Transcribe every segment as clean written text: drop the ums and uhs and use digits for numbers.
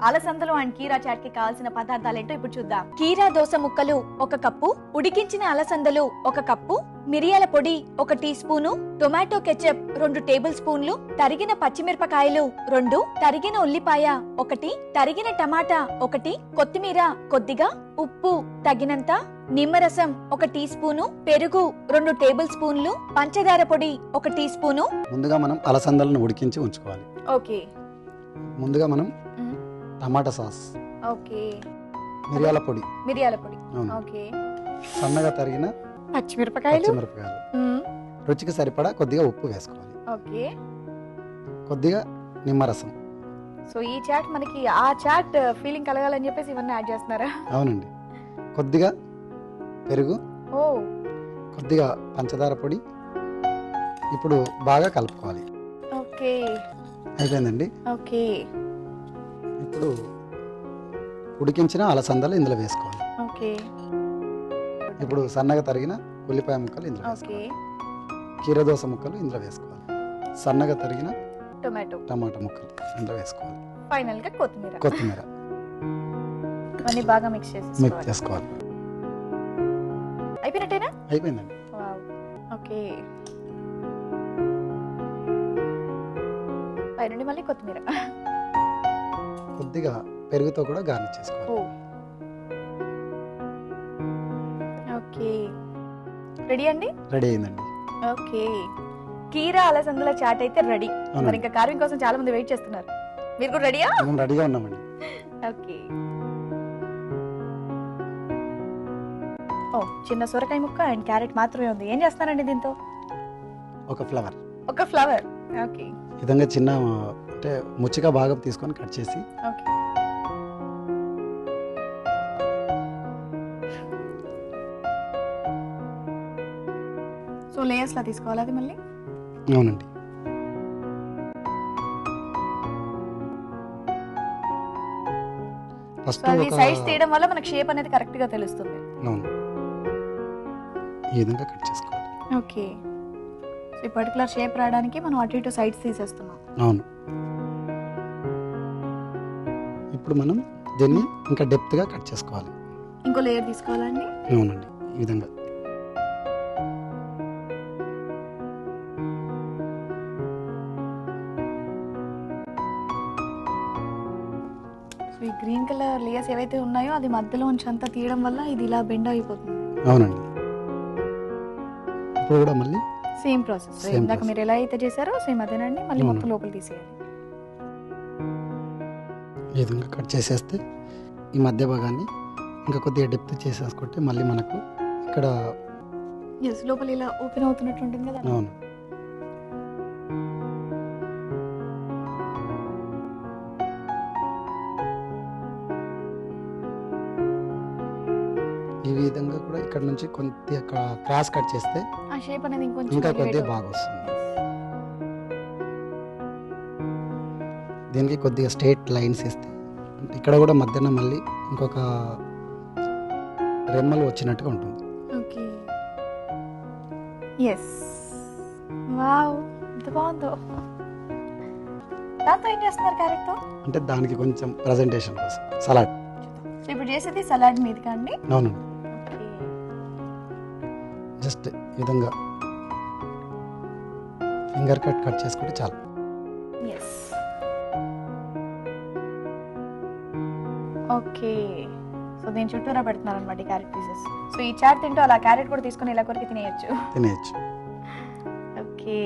అలసందలు అండ్ కీరా చాట్ కి కావాల్సిన పదార్థాలు ఏంటో ఇప్పుడు చూద్దాం. కీరా దోస ముక్కలు 1 కప్పు, ఉడికించిన అలసందలు 1 కప్పు, మిరియాల పొడి 1 టీ స్పూను, టొమాటో కెచప్ 2 టేబుల్ స్పూన్లు, తరిగిన పచ్చిమిరపకాయలు 2, తరిగిన ఉల్లిపాయ 1, తరిగిన టమాటా 1, కొత్తిమీర కొద్దిగా, ఉప్పు తగినంత, నిమ్మరసం 1 టీ స్పూను, పెరుగు 2 టేబుల్ స్పూన్లు, పంచదార పొడి 1 టీ స్పూను. ముందుగా మనం అలసందలను ఉడికించి ఉంచుకోవాలి. ఓకే. ముందుగా మనం టమాటా సాస్, ఓకే, మిరియాల పొడి, ఓకే, సన్నగా తరిగిన పచ్చిమిరపకాయలు, రుచికి సరిపడా కొద్దిగా ఉప్పు వేసుకోవాలి. ఓకే, కొద్దిగా నిమ్మరసం. సో ఈ చాట్ మనకి ఆ చాట్ ఫీలింగ్ కలగాలని చెప్పేసి ఇవన్నీ యాడ్ చేస్తున్నారా? అవునండి. కొద్దిగా పెరుగు, ఓ, కొద్దిగా పంచదార పొడి. ఇప్పుడు బాగా కలుపుకోవాలి. ఓకే, అయిపోయిందండి. ఓకే. ఇప్పుడు ఉడికించిన అలసందలు ఇందులో వేసుకోవాలి. ఓకే. ఇప్పుడు సన్నగా తరిగిన ఉల్లిపాయ ముక్కలు ఇందులో ఓకే. వేసుకోవాలి. కీరదోస ముక్కలు ఇందులో వేసుకోవాలి. సన్నగా తరిగిన టమాటా ముక్కలు ఇందులో వేసుకోవాలి. ఫైనల్ గా కొత్తిమీర అన్ని బాగా మిక్స్ చేసుకోవాలి. అయిపోయినట్టేనా? అయిపోయిందండి. ఓకే. పైనుండి మళ్ళీ కొత్తిమీర, కొద్దిగా పెరుగుతో కూడా గార్నిష్ చేసుకోవాలి. ఓకే, రెడీ అండి? రెడీ అయిందండి. ఓకే, కీరా అలసందల చాట్ అయితే రెడీ. మరి ఇంకా కార్వింగ్ కోసం చాలా మంది వెయిట్ చేస్తున్నారు. మీరు కూడా రెడీయా? మేము రెడీగా ఉన్నామండి. ఓకే. ఓ, చిన్న సొరకాయ ముక్క అండ్ క్యారెట్ మాత్రమే ఉంది. ఏం చేస్తానండి దీంతో? ఒక ఫ్లవర్. ఓకే. ఈ విధంగా చిన్న అంటే ముచ్చిగా భాగం తీసుకొని కట్ చేసి, ఓకే, సో లేయర్స్ లా తీసుకోవాలి అది మళ్ళీ. అవునండి. ఫస్ట్ అవి సైజ్ తీయడం వల్ల మనకి షేప్ అనేది కరెక్ట్ గా తెలుస్తుంది. అవును, ఈ విధంగా కట్ చేసుకోవాలి. ఓకే. సో ఈ పర్టికులర్ షేప్ రావడానికి మనం అటు ఇటు సైడ్స్ తీసేస్తున్నాం. అవును. ఇప్పుడు మనం దీన్ని ఇంకా డెప్త్ గా కట్ చేసుకోవాలి. ఇంకో లేయర్ తీసుకోవాలండి. అవునండి, ఈ విధంగా. ఈ గ్రీన్ కలర్ లేయర్స్ ఏవైతే ఉన్నాయో అది మధ్యలో ఉంచి అంతా తీయడం వల్ల ఇది ఇలా బెండ్ అయిపోతుంది. అవునండి. ఇప్పుడు కూడా మళ్ళీ సేమ్ ప్రాసెస్. ఇందాక మీరు ఎలా అయితే చేశారో సేమ్ అదేనండి. మళ్ళీ మొత్తం లోపల తీసేయాలి. ఈ విధంగా కట్ చేసేస్తే ఈ మధ్య భాగాన్ని ఇంకా కొద్దిగా డెప్త్ చేసేసుకుంటే మళ్ళీ మనకు ఇక్కడ లోపల ఇలా ఓపెన్ అవుతున్నట్టు ఉంటుంది కదా. అవును. ఈ విధంగా కూడా ఇక్కడ నుంచి కొద్దిగా క్రాస్ కట్ చేస్తే ఆ షేప్ అనేది ఇంకా కొద్దిగా బాగా వస్తుంది. దీనికి కొద్దిగా స్ట్రైట్ లైన్స్ ఇస్తే ఇక్కడ కూడా మధ్యన మళ్ళీ ఇంకొక రెమ్మలు వచ్చినట్టుగా ఉంటుంది. ఓకే. yes, వావ్, ఎంత బాగుందో. దాంతో ఏం చేస్తున్నారు క్యారెట్ తో? అంటే దానికి కొంచెం ప్రెజెంటేషన్ కోసం సలాడ్. సో ఇప్పుడు చేసేది సలాడ్ మీదకా అండి? అవునండి. జస్ట్ ఈ విధంగా ఫింగర్ కట్ చేసుకుంటే చాలు. ఓకే. సో దీని చుట్టూరా పెడుతున్నారు అనమాట ఈ క్యారెట్ పీసెస్. సో ఈ చాట్ తింటూ అలా క్యారెట్ కూడా తీసుకొని ఇలా కొరికి తినేయచ్చు. ఓకే.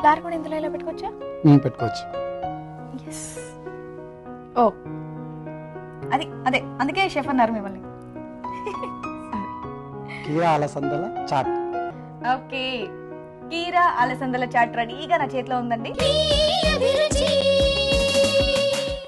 ఫ్లవర్ కూడా ఇందులో ఇలా పెట్టుకోవచ్చా? పెట్టుకోవచ్చు. ఓ, అది అదే అందుకే షెఫ్ అన్నారు మిమ్మల్ని. కీరా అలసందల చాట్. ఓకే, కీరా అలసందల చాట్ రెడీగా నా చేతిలో ఉందండి.